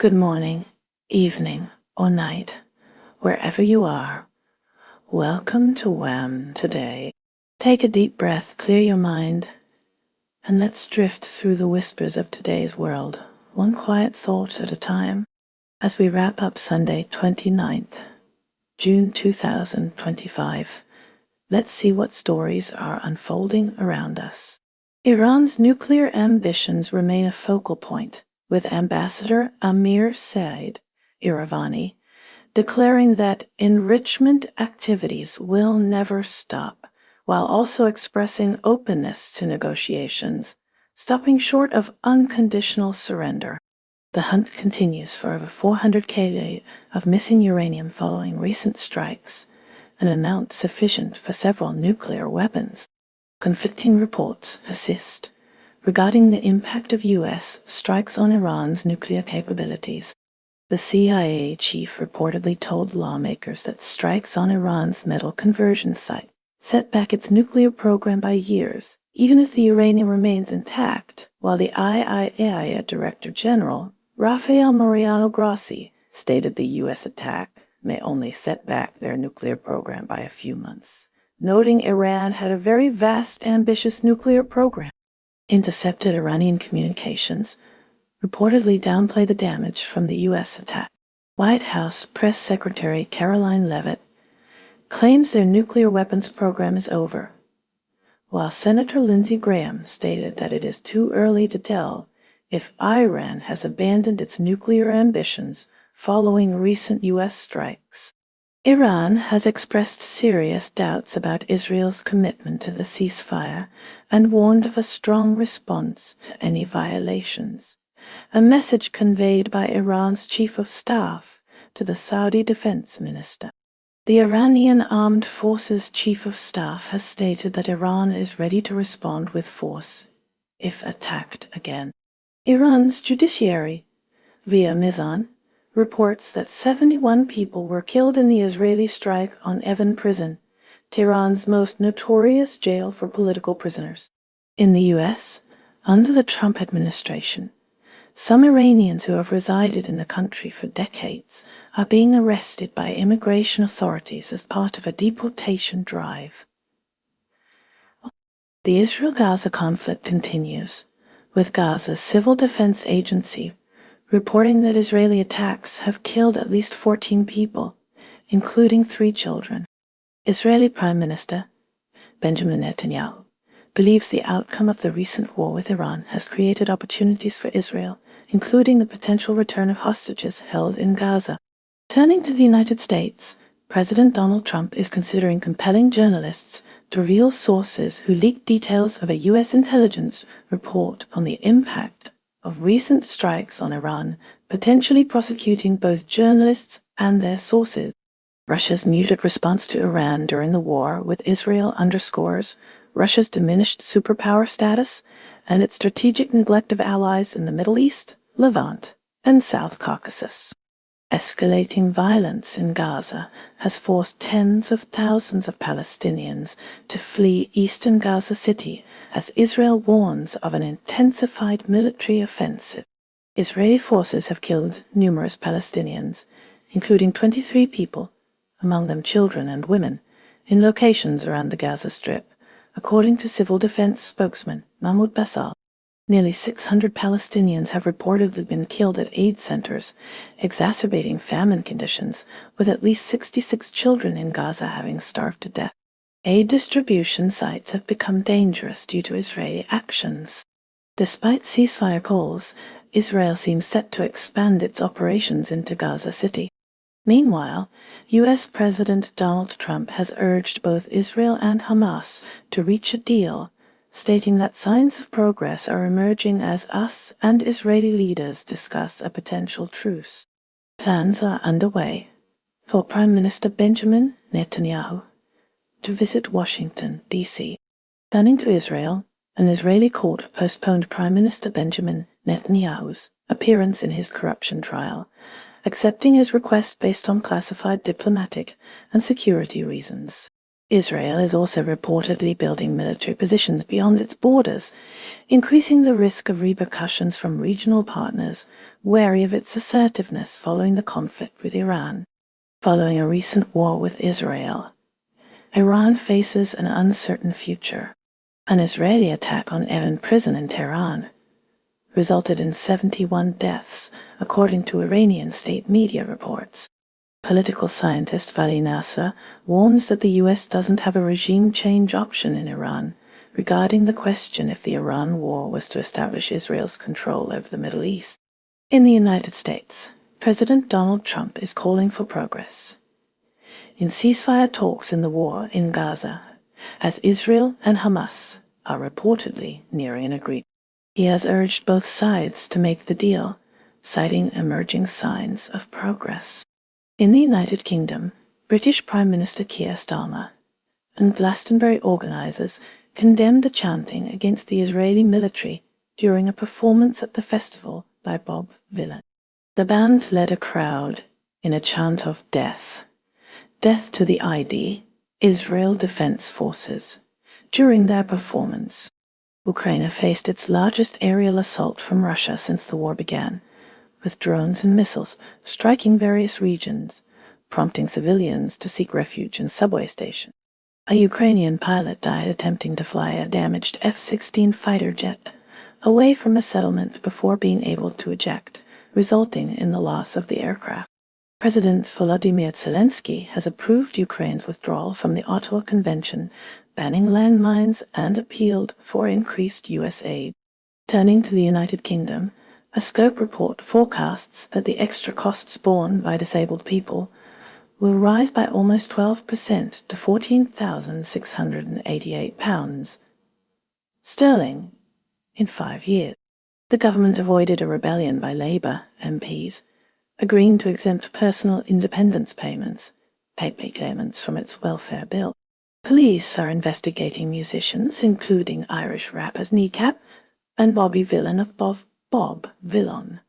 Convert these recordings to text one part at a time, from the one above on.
Good morning, evening, or night, wherever you are. Welcome to WHAM today. Take a deep breath, clear your mind, and let's drift through the whispers of today's world, one quiet thought at a time, as we wrap up Sunday, 29th, June 2025. Let's see what stories are unfolding around us. Iran's nuclear ambitions remain a focal point, with Ambassador Amir Said Iravani declaring that enrichment activities will never stop, while also expressing openness to negotiations, stopping short of unconditional surrender. The hunt continues for over 400 kg of missing uranium following recent strikes, an amount sufficient for several nuclear weapons. Conflicting reports persist regarding the impact of U.S. strikes on Iran's nuclear capabilities. The CIA chief reportedly told lawmakers that strikes on Iran's metal conversion site set back its nuclear program by years, even if the uranium remains intact, while the IAEA Director General, Rafael Mariano Grossi, stated the U.S. attack may only set back their nuclear program by a few months, noting Iran had a very vast, ambitious nuclear program. Intercepted Iranian communications reportedly downplay the damage from the U.S. attack. White House Press Secretary Caroline Leavitt claims their nuclear weapons program is over, while Senator Lindsey Graham stated that it is too early to tell if Iran has abandoned its nuclear ambitions following recent U.S. strikes. Iran has expressed serious doubts about Israel's commitment to the ceasefire and warned of a strong response to any violations, a message conveyed by Iran's chief of staff to the Saudi defense minister. The Iranian Armed Forces chief of staff has stated that Iran is ready to respond with force if attacked again. Iran's judiciary, via Mizan, reports that 71 people were killed in the Israeli strike on Evin Prison, Tehran's most notorious jail for political prisoners. In the U.S., under the Trump administration, some Iranians who have resided in the country for decades are being arrested by immigration authorities as part of a deportation drive. The Israel-Gaza conflict continues, with Gaza's Civil Defense Agency reporting that Israeli attacks have killed at least 14 people, including 3 children. Israeli Prime Minister Benjamin Netanyahu believes the outcome of the recent war with Iran has created opportunities for Israel, including the potential return of hostages held in Gaza. Turning to the United States, President Donald Trump is considering compelling journalists to reveal sources who leaked details of a U.S. intelligence report on the impact of recent strikes on Iran, potentially prosecuting both journalists and their sources. Russia's muted response to Iran during the war with Israel underscores Russia's diminished superpower status and its strategic neglect of allies in the Middle East, Levant, and South Caucasus. Escalating violence in Gaza has forced tens of thousands of Palestinians to flee eastern Gaza City as Israel warns of an intensified military offensive. Israeli forces have killed numerous Palestinians, including 23 people, among them children and women, in locations around the Gaza Strip, according to civil defense spokesman Mahmoud Bassal. Nearly 600 Palestinians have reportedly been killed at aid centers, exacerbating famine conditions, with at least 66 children in Gaza having starved to death. Aid distribution sites have become dangerous due to Israeli actions. Despite ceasefire calls, Israel seems set to expand its operations into Gaza City. Meanwhile, U.S. President Donald Trump has urged both Israel and Hamas to reach a deal, stating that signs of progress are emerging as US and Israeli leaders discuss a potential truce. Plans are underway for Prime Minister Benjamin Netanyahu to visit Washington, D.C. Turning to Israel, an Israeli court postponed Prime Minister Benjamin Netanyahu's appearance in his corruption trial, accepting his request based on classified diplomatic and security reasons. Israel is also reportedly building military positions beyond its borders, increasing the risk of repercussions from regional partners wary of its assertiveness following the conflict with Iran. Following a recent war with Israel, Iran faces an uncertain future. An Israeli attack on Evin Prison in Tehran resulted in 71 deaths, according to Iranian state media reports. Political scientist Vali Nasser warns that the U.S. doesn't have a regime change option in Iran regarding the question if the Iran war was to establish Israel's control over the Middle East. In the United States, President Donald Trump is calling for progress in ceasefire talks in the war in Gaza, as Israel and Hamas are reportedly nearing an agreement. He has urged both sides to make the deal, citing emerging signs of progress. In the United Kingdom, British Prime Minister Keir Starmer and Glastonbury organisers condemned the chanting against the Israeli military during a performance at the festival by Bob Vylan. The band led a crowd in a chant of death to the ID, Israel Defense Forces, during their performance. Ukraine faced its largest aerial assault from Russia since the war began, with drones and missiles striking various regions, prompting civilians to seek refuge in subway stations. A Ukrainian pilot died attempting to fly a damaged F-16 fighter jet away from a settlement before being able to eject, resulting in the loss of the aircraft. President Volodymyr Zelensky has approved Ukraine's withdrawal from the Ottawa Convention, banning landmines, and appealed for increased U.S. aid. Turning to the United Kingdom, a scope report forecasts that the extra costs borne by disabled people will rise by almost 12% to £14,688 sterling in 5 years. The government avoided a rebellion by Labour MPs, agreeing to exempt personal independence payments from its welfare bill. Police are investigating musicians, including Irish rappers Kneecap and Bobby Vylan of Bob Vylan,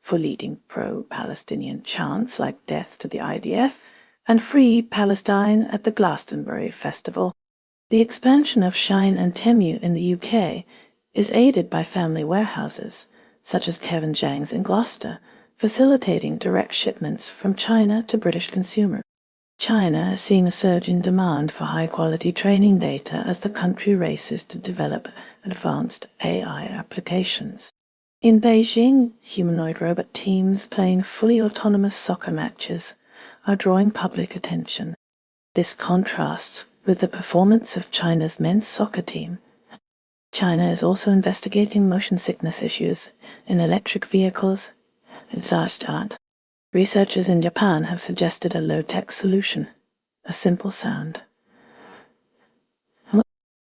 for leading pro-Palestinian chants like Death to the IDF and Free Palestine at the Glastonbury Festival. The expansion of Shine and Temu in the UK is aided by family warehouses, such as Kevin Zhang's in Gloucester, facilitating direct shipments from China to British consumers. China is seeing a surge in demand for high-quality training data as the country races to develop advanced AI applications. In Beijing, humanoid robot teams playing fully autonomous soccer matches are drawing public attention. This contrasts with the performance of China's men's soccer team. China is also investigating motion sickness issues in electric vehicles. Researchers in Japan have suggested a low-tech solution, a simple sound.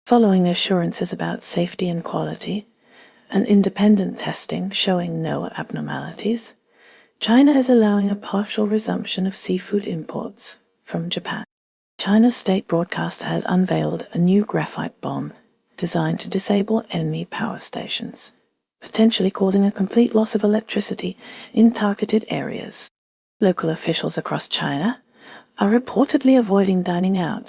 Following assurances about safety and quality, and independent testing showing no abnormalities, China is allowing a partial resumption of seafood imports from Japan. China's state broadcaster has unveiled a new graphite bomb designed to disable enemy power stations, potentially causing a complete loss of electricity in targeted areas. Local officials across China are reportedly avoiding dining out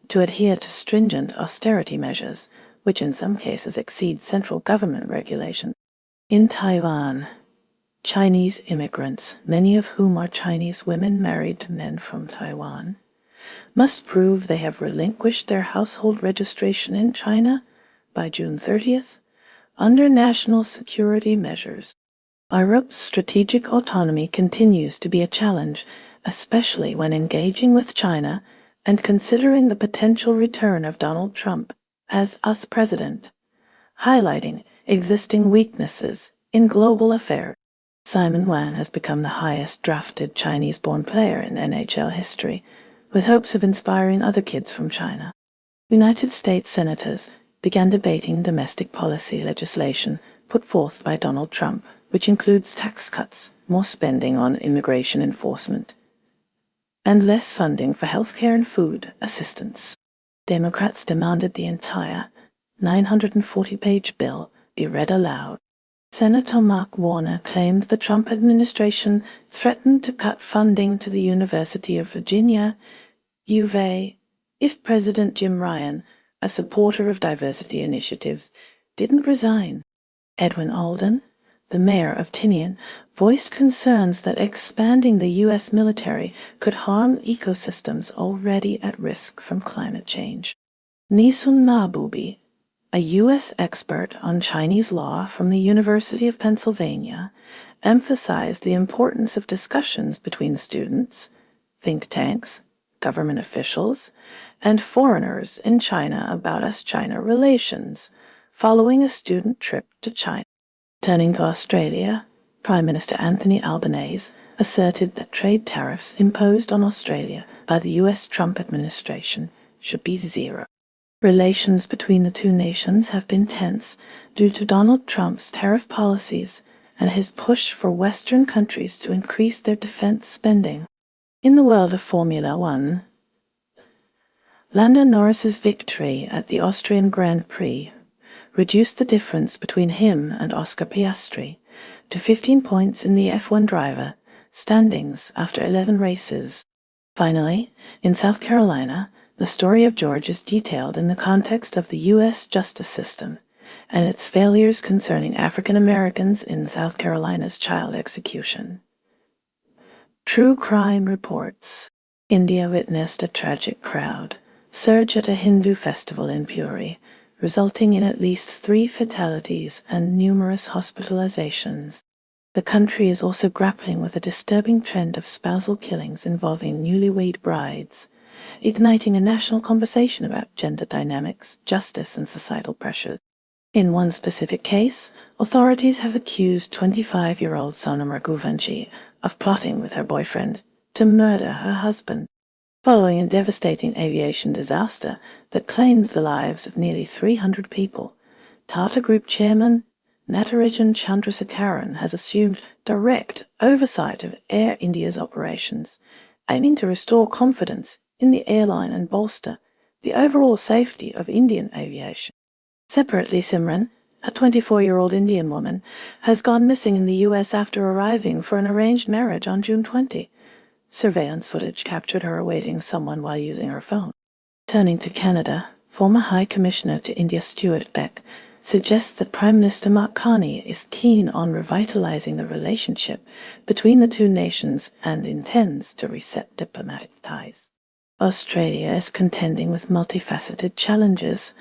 to adhere to stringent austerity measures, which in some cases exceed central government regulations. In Taiwan, Chinese immigrants, many of whom are Chinese women married to men from Taiwan, must prove they have relinquished their household registration in China by June 30th under national security measures. Europe's strategic autonomy continues to be a challenge, especially when engaging with China and considering the potential return of Donald Trump as US president, highlighting existing weaknesses in global affairs. Simon Wang has become the highest drafted Chinese-born player in NHL history, with hopes of inspiring other kids from China. United States senators began debating domestic policy legislation put forth by Donald Trump, which includes tax cuts, more spending on immigration enforcement, and less funding for healthcare and food assistance. Democrats demanded the entire 940-page bill be read aloud. Senator Mark Warner claimed the Trump administration threatened to cut funding to the University of Virginia, UVA, if President Jim Ryan, a supporter of diversity initiatives, didn't resign. Edwin Alden, the mayor of Tinian, voiced concerns that expanding the U.S. military could harm ecosystems already at risk from climate change. Nisun Mahboobi, a U.S. expert on Chinese law from the University of Pennsylvania, emphasized the importance of discussions between students, think tanks, government officials, and foreigners in China about US-China relations, following a student trip to China. Turning to Australia, Prime Minister Anthony Albanese asserted that trade tariffs imposed on Australia by the U.S. Trump administration should be zero. Relations between the two nations have been tense due to Donald Trump's tariff policies and his push for Western countries to increase their defense spending. In the world of Formula One, Lando Norris's victory at the Austrian Grand Prix reduced the difference between him and Oscar Piastri to 15 points in the F1 driver standings after 11 races. Finally, in South Carolina, the story of George is detailed in the context of the U.S. justice system and its failures concerning African Americans in South Carolina's child execution. True crime reports. India witnessed a tragic crowd surge at a Hindu festival in Puri, resulting in at least 3 fatalities and numerous hospitalizations. The country is also grappling with a disturbing trend of spousal killings involving newlywed brides, igniting a national conversation about gender dynamics, justice, and societal pressures. In one specific case, authorities have accused 25-year-old Sonam Raghuvanshi of plotting with her boyfriend to murder her husband, following a devastating aviation disaster that claimed the lives of nearly 300 people. Tata Group chairman Natarajan Chandrasekaran has assumed direct oversight of Air India's operations, aiming to restore confidence in the airline and bolster the overall safety of Indian aviation. Separately, Simran, a 24-year-old Indian woman, has gone missing in the U.S. after arriving for an arranged marriage on June 20. Surveillance footage captured her awaiting someone while using her phone. Turning to Canada, former High Commissioner to India Stuart Beck suggests that Prime Minister Mark Carney is keen on revitalizing the relationship between the two nations and intends to reset diplomatic ties. Australia is contending with multifaceted challenges,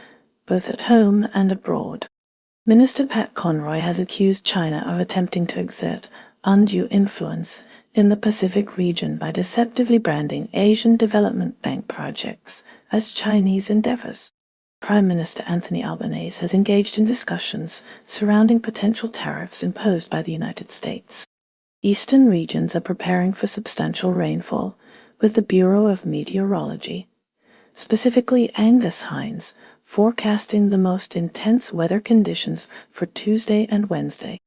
both at home and abroad. Minister Pat Conroy has accused China of attempting to exert undue influence in the Pacific region by deceptively branding Asian Development Bank projects as Chinese endeavors. Prime Minister Anthony Albanese has engaged in discussions surrounding potential tariffs imposed by the United States. Eastern regions are preparing for substantial rainfall, with the Bureau of Meteorology, specifically Angus Hines, forecasting the most intense weather conditions for Tuesday and Wednesday.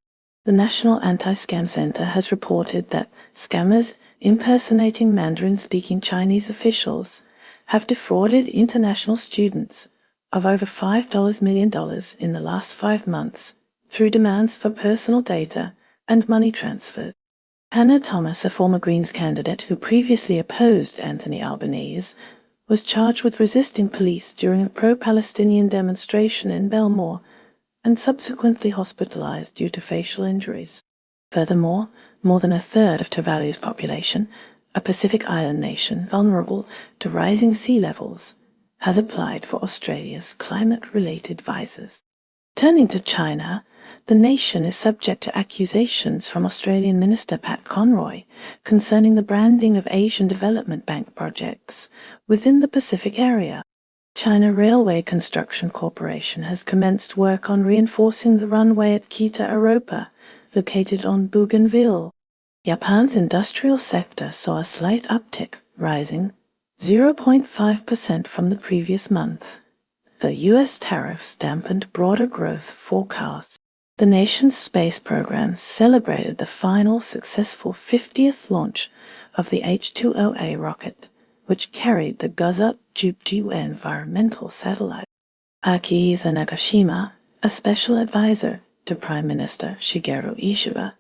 The National Anti-Scam Center has reported that scammers impersonating Mandarin-speaking Chinese officials have defrauded international students of over $5 million in the last 5 months through demands for personal data and money transfers. Hannah Thomas, a former Greens candidate who previously opposed Anthony Albanese, was charged with resisting police during a pro-Palestinian demonstration in Belmore and subsequently hospitalized due to facial injuries. Furthermore, more than a third of Tuvalu's population, a Pacific island nation vulnerable to rising sea levels, has applied for Australia's climate-related visas. Turning to China, the nation is subject to accusations from Australian Minister Pat Conroy concerning the branding of Asian Development Bank projects within the Pacific area. China Railway Construction Corporation has commenced work on reinforcing the runway at Kita Europa, located on Bougainville. Japan's industrial sector saw a slight uptick, rising 0.5% from the previous month. The U.S. tariffs dampened broader growth forecasts. The nation's space program celebrated the final successful 50th launch of the H-2OA rocket, which carried the Gaza environmental satellite. Akihisa Nagashima, a special advisor to Prime Minister Shigeru Ishiba,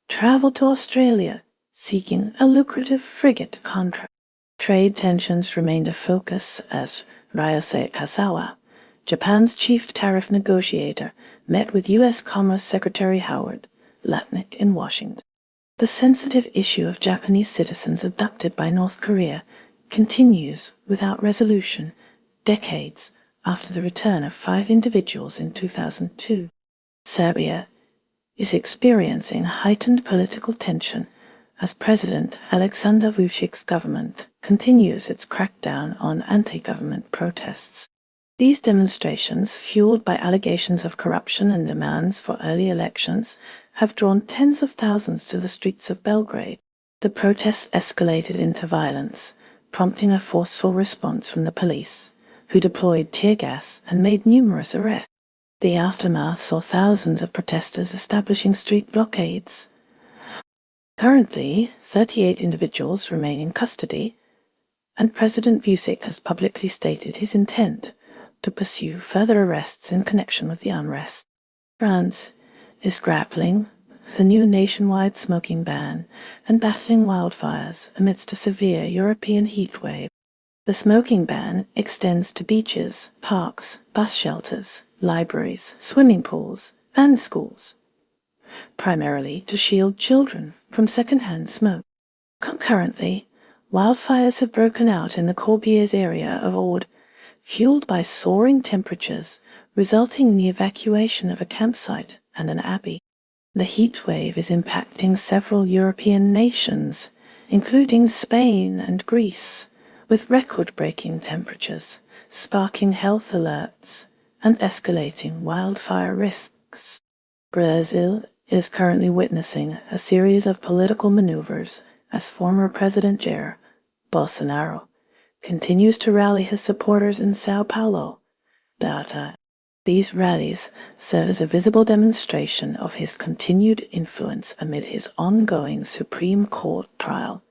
traveled to Australia seeking a lucrative frigate contract. Trade tensions remained a focus as Ryosei Kasawa, Japan's chief tariff negotiator, met with U.S. Commerce Secretary Howard Lutnick in Washington. The sensitive issue of Japanese citizens abducted by North Korea continues without resolution decades after the return of 5 individuals in 2002. Serbia is experiencing heightened political tension as President Aleksandar Vucic's government continues its crackdown on anti-government protests. These demonstrations, fueled by allegations of corruption and demands for early elections, have drawn tens of thousands to the streets of Belgrade. The protests escalated into violence, prompting a forceful response from the police, who deployed tear gas and made numerous arrests. The aftermath saw thousands of protesters establishing street blockades. Currently, 38 individuals remain in custody, and President Vučić has publicly stated his intent to pursue further arrests in connection with the unrest. France is grappling with a new nationwide smoking ban and battling wildfires amidst a severe European heatwave. The smoking ban extends to beaches, parks, bus shelters, libraries, swimming pools, and schools, primarily to shield children from secondhand smoke. Concurrently, wildfires have broken out in the Corbières area of Aude, fueled by soaring temperatures, resulting in the evacuation of a campsite and an abbey. The heat wave is impacting several European nations, including Spain and Greece, with record-breaking temperatures, sparking health alerts, and escalating wildfire risks. Brazil is currently witnessing a series of political maneuvers as former President Jair Bolsonaro continues to rally his supporters in Sao Paulo. These rallies serve as a visible demonstration of his continued influence amid his ongoing Supreme Court trial,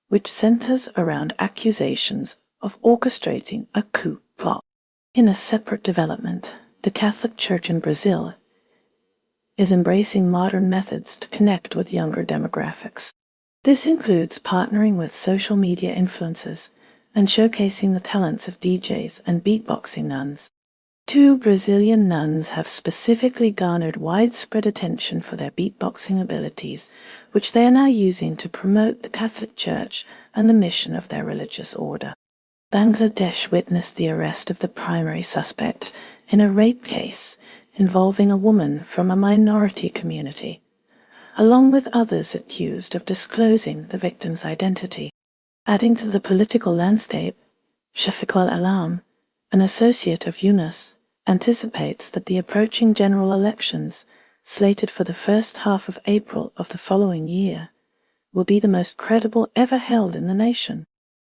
which centers around accusations of orchestrating a coup plot. In a separate development, the Catholic Church in Brazil is embracing modern methods to connect with younger demographics. This includes partnering with social media influencers and showcasing the talents of DJs and beatboxing nuns. 2 Brazilian nuns have specifically garnered widespread attention for their beatboxing abilities, which they are now using to promote the Catholic Church and the mission of their religious order. Bangladesh witnessed the arrest of the primary suspect in a rape case involving a woman from a minority community, along with others accused of disclosing the victim's identity. Adding to the political landscape, Shafiqul Alam, an associate of Yunus, anticipates that the approaching general elections, slated for the first half of April of the following year, will be the most credible ever held in the nation.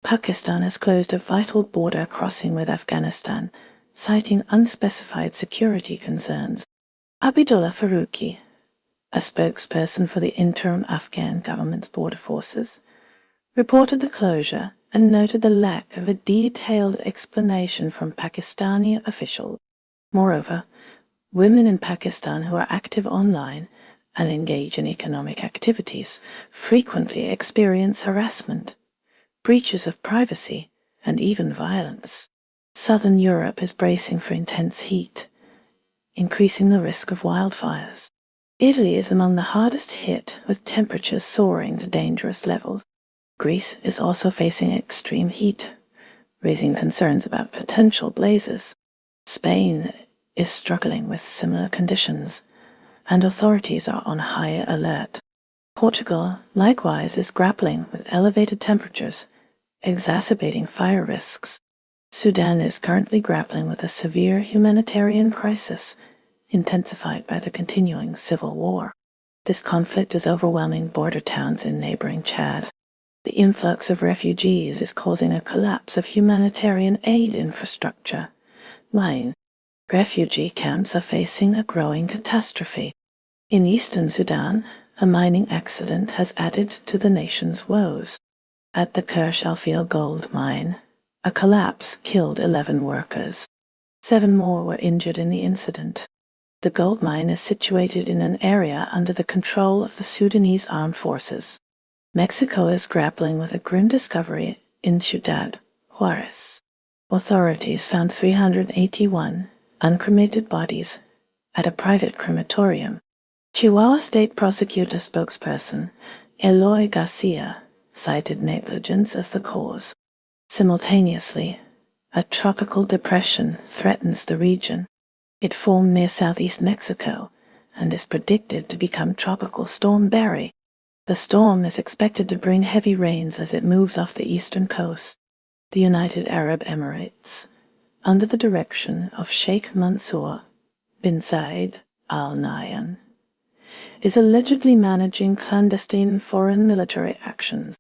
Pakistan has closed a vital border crossing with Afghanistan, citing unspecified security concerns. Abidullah Faruqi, a spokesperson for the interim Afghan government's border forces, reported the closure and noted the lack of a detailed explanation from Pakistani officials. Moreover, women in Pakistan who are active online and engage in economic activities frequently experience harassment, breaches of privacy, and even violence. Southern Europe is bracing for intense heat, increasing the risk of wildfires. Italy is among the hardest hit, with temperatures soaring to dangerous levels. Greece is also facing extreme heat, raising concerns about potential blazes. Spain is struggling with similar conditions, and authorities are on high alert. Portugal, likewise, is grappling with elevated temperatures, exacerbating fire risks. Sudan is currently grappling with a severe humanitarian crisis, intensified by the continuing civil war. This conflict is overwhelming border towns in neighboring Chad. The influx of refugees is causing a collapse of humanitarian aid infrastructure. Refugee camps are facing a growing catastrophe. In eastern Sudan, a mining accident has added to the nation's woes. At the Kersh Alfiel gold mine, a collapse killed 11 workers. 7 more were injured in the incident. The gold mine is situated in an area under the control of the Sudanese armed forces. Mexico is grappling with a grim discovery in Ciudad Juarez. Authorities found 381 uncremated bodies at a private crematorium. Chihuahua State Prosecutor spokesperson Eloy Garcia cited negligence as the cause. Simultaneously, a tropical depression threatens the region. It formed near southeast Mexico and is predicted to become Tropical Storm Barry. The storm is expected to bring heavy rains as it moves off the eastern coast. The United Arab Emirates, under the direction of Sheikh Mansour bin Zayed Al Nahyan, is allegedly managing clandestine foreign military actions.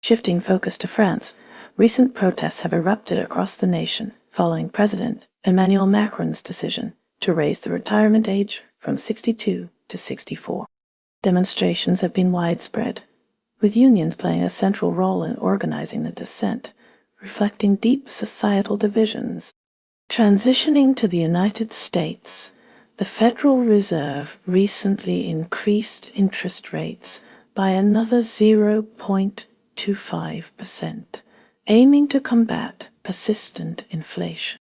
Shifting focus to France, recent protests have erupted across the nation following President Emmanuel Macron's decision to raise the retirement age from 62 to 64. Demonstrations have been widespread, with unions playing a central role in organizing the dissent, reflecting deep societal divisions. Transitioning to the United States, the Federal Reserve recently increased interest rates by another 0.25%, aiming to combat persistent inflation.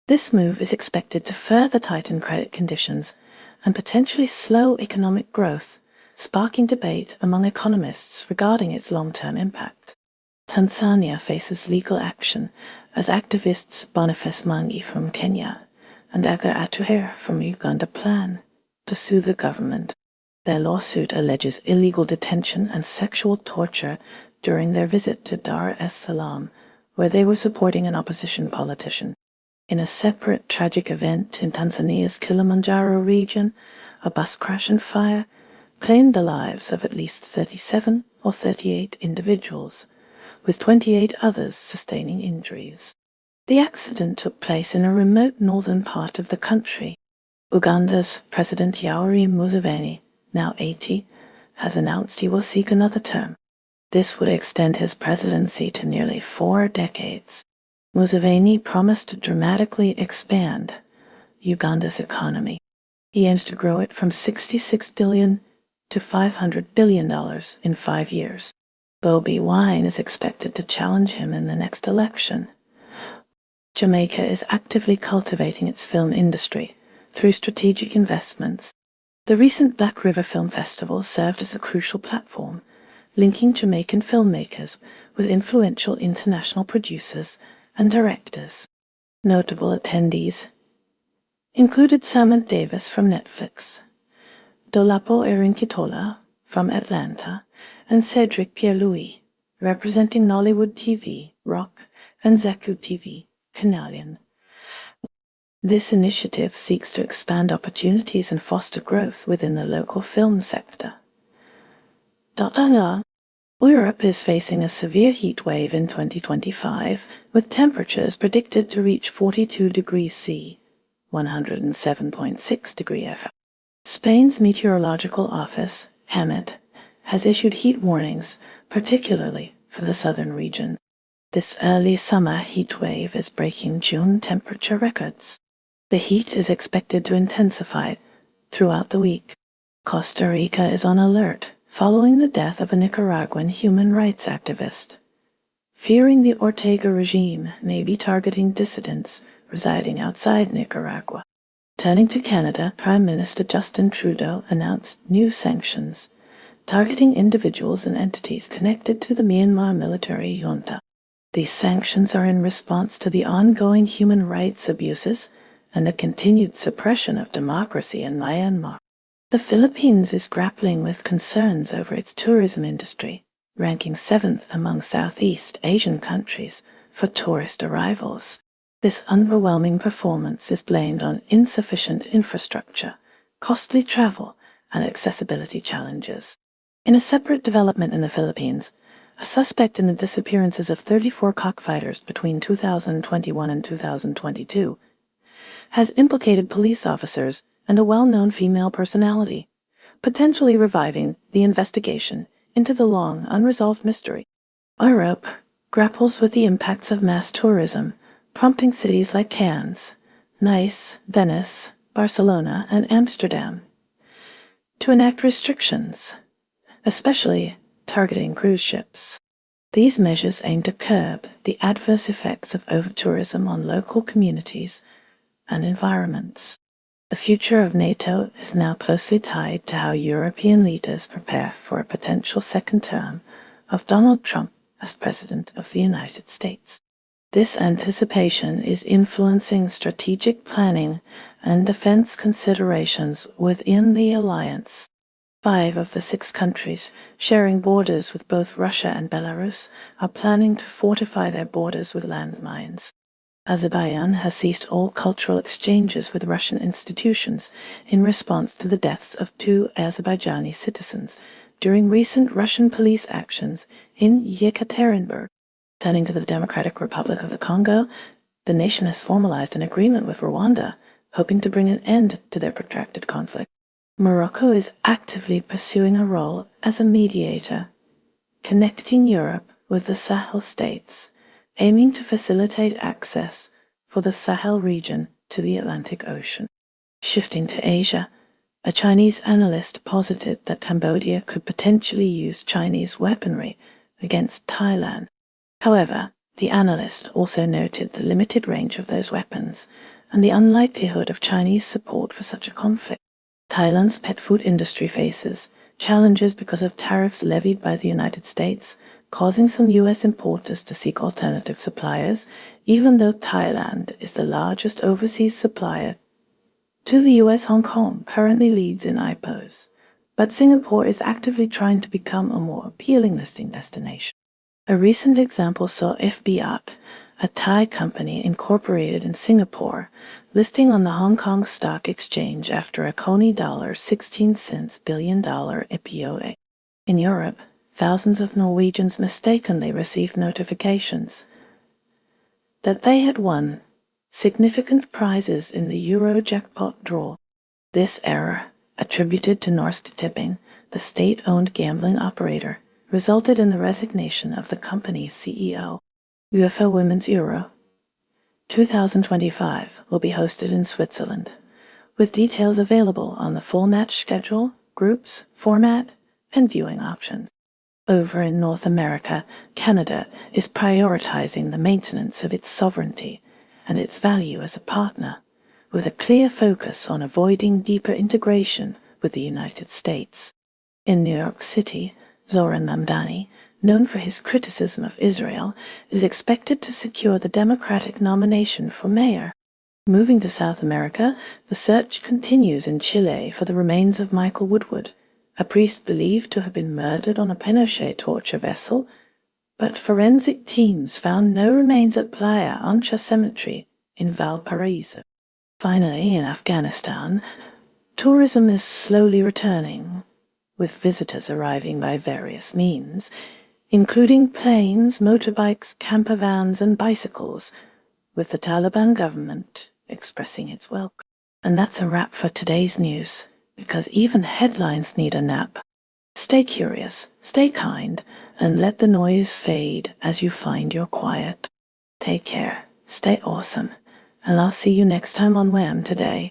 This move is expected to further tighten credit conditions and potentially slow economic growth, sparking debate among economists regarding its long-term impact. Tanzania faces legal action as activists Boniface Mwangi from Kenya and Agatha Atuhaire from Uganda plan to sue the government. Their lawsuit alleges illegal detention and sexual torture during their visit to Dar es Salaam, where they were supporting an opposition politician. In a separate tragic event in Tanzania's Kilimanjaro region, a bus crash and fire claimed the lives of at least 37 or 38 individuals, with 28 others sustaining injuries. The accident took place in a remote northern part of the country. Uganda's President Yoweri Museveni, now 80, has announced he will seek another term. This would extend his presidency to nearly 4 decades. Museveni promised to dramatically expand Uganda's economy. He aims to grow it from $66 billion to $500 billion in 5 years. Bobi Wine is expected to challenge him in the next election. Jamaica is actively cultivating its film industry through strategic investments. The recent Black River Film Festival served as a crucial platform, linking Jamaican filmmakers with influential international producers and directors. Notable attendees included Samantha Davis from Netflix, Dolapo Erinkitola from Atlanta, and Cedric Pierre-Louis, representing Nollywood TV, Rock, and Zaku TV, Canadian. This initiative seeks to expand opportunities and foster growth within the local film sector. Europe is facing a severe heat wave in 2025, with temperatures predicted to reach 42 degrees C, 107.6 degrees F. Spain's meteorological office, HAMET, has issued heat warnings, particularly for the southern region. This early summer heat wave is breaking June temperature records. The heat is expected to intensify throughout the week. Costa Rica is on alert following the death of a Nicaraguan human rights activist, fearing the Ortega regime may be targeting dissidents residing outside Nicaragua. Turning to Canada, Prime Minister Justin Trudeau announced new sanctions targeting individuals and entities connected to the Myanmar military junta. These sanctions are in response to the ongoing human rights abuses and the continued suppression of democracy in Myanmar. The Philippines is grappling with concerns over its tourism industry, ranking 7th among Southeast Asian countries for tourist arrivals. This underwhelming performance is blamed on insufficient infrastructure, costly travel, and accessibility challenges. In a separate development in the Philippines, a suspect in the disappearances of 34 cockfighters between 2021 and 2022 has implicated police officers and a well-known female personality, potentially reviving the investigation into the long unresolved mystery. Europe grapples with the impacts of mass tourism, prompting cities like Cannes, Nice, Venice, Barcelona, and Amsterdam to enact restrictions, especially targeting cruise ships. These measures aim to curb the adverse effects of over-tourism on local communities and environments. The future of NATO is now closely tied to how European leaders prepare for a potential second term of Donald Trump as President of the United States. This anticipation is influencing strategic planning and defense considerations within the alliance. 5 of the 6 countries sharing borders with both Russia and Belarus are planning to fortify their borders with landmines. Azerbaijan has ceased all cultural exchanges with Russian institutions in response to the deaths of 2 Azerbaijani citizens during recent Russian police actions in Yekaterinburg. Turning to the Democratic Republic of the Congo, the nation has formalized an agreement with Rwanda, hoping to bring an end to their protracted conflict. Morocco is actively pursuing a role as a mediator, connecting Europe with the Sahel states, aiming to facilitate access for the Sahel region to the Atlantic Ocean. Shifting to Asia, a Chinese analyst posited that Cambodia could potentially use Chinese weaponry against Thailand. However, the analyst also noted the limited range of those weapons and the unlikelihood of Chinese support for such a conflict. Thailand's pet food industry faces challenges because of tariffs levied by the United States, causing some U.S. importers to seek alternative suppliers, even though Thailand is the largest overseas supplier to the U.S. Hong Kong currently leads in IPOs, but Singapore is actively trying to become a more appealing listing destination. A recent example saw FBAT, a Thai company incorporated in Singapore, listing on the Hong Kong Stock Exchange after a coney $16 billion IPO. In Europe, thousands of Norwegians mistakenly received notifications that they had won significant prizes in the Euro jackpot draw. This error, attributed to Norsk Tipping, the state-owned gambling operator, resulted in the resignation of the company's CEO. UEFA Women's Euro 2025 will be hosted in Switzerland, with details available on the full match schedule, groups, format, and viewing options. Over in North America, Canada is prioritizing the maintenance of its sovereignty and its value as a partner, with a clear focus on avoiding deeper integration with the United States. In New York City, Zoran Mamdani, known for his criticism of Israel, is expected to secure the Democratic nomination for mayor. Moving to South America, the search continues in Chile for the remains of Michael Woodward, a priest believed to have been murdered on a Pinochet torture vessel, but forensic teams found no remains at Playa Ancha Cemetery in Valparaiso. Finally, in Afghanistan, tourism is slowly returning, with visitors arriving by various means, including planes, motorbikes, camper vans, and bicycles, with the Taliban government expressing its welcome. And that's a wrap for today's news, because even headlines need a nap. Stay curious, stay kind, and let the noise fade as you find your quiet. Take care, stay awesome, and I'll see you next time on WHAM Today.